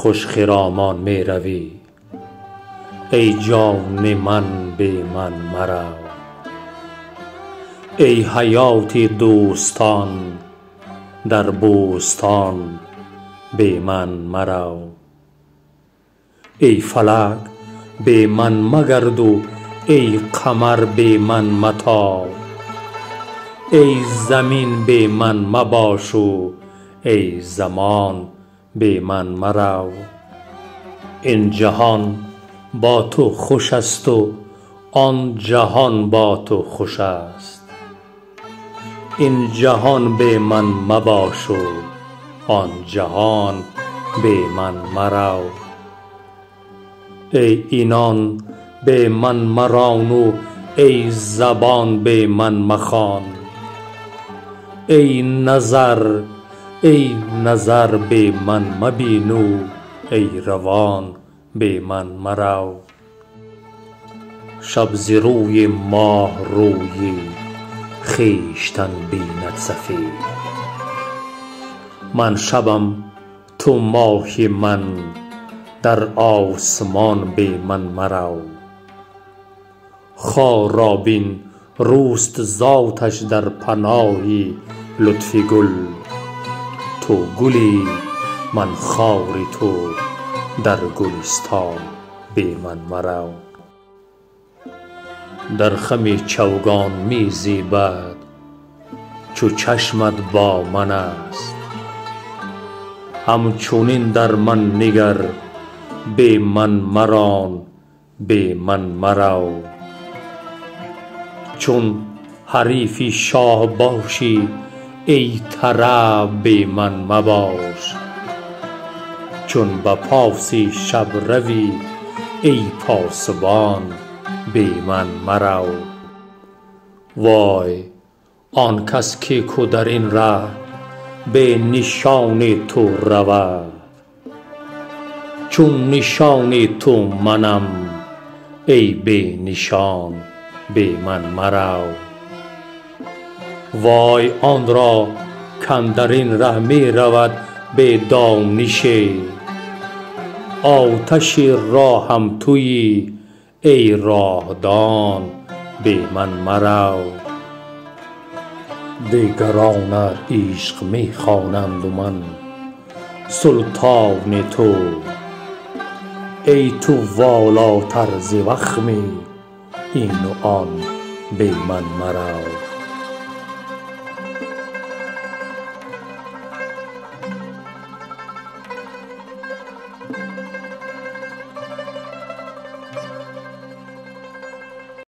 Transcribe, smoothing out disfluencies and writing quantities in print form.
خوش خرامان می روی، ای جان من بی من مرو. ای حیات دوستان در بوستان بی من مرو. ای فلک بی من مگرد و ای قمر بی من متاب. ای زمین بی من مباش و ای زمان بی من مرو. این جهان با تو خوش است و آن جهان با تو خوش است. این جهان بی من مباش و آن جهان بی من مرو. ای اینان بی من مران و ای زبان بی من مخوان. ای نظر بی من مبین و ای روان بی من مرو. شب ز روی ماه روی خویشتن بیند سفید. من شبم تو ماهی من در آسمان بی من مرو. خار را بین روست ذاتش در پناه لطف گل. تو گلی من خاری تو در گلستان بی من مرو. در خم چوگان می زیبد چو چشمت با من است. همچنین در من نگر بی من مران بی من مرو. چون حریفی شاه باشی ای طرب بی من مباش. چون به پاسی شب روی ای پاسبان بی من مرو. وای آن کس که کو در این ره به نشان تو رود. چون نشان تو منم ای بی نشان بی من مرو. وای آن را کاندر این ره می رود به دانش. آتش راهم تویی ای راهدان بی من مرو. دیگران عشق می خوانند و من سلطان تو. ای تو والاتر ز وخمی این و آن بی من مرو.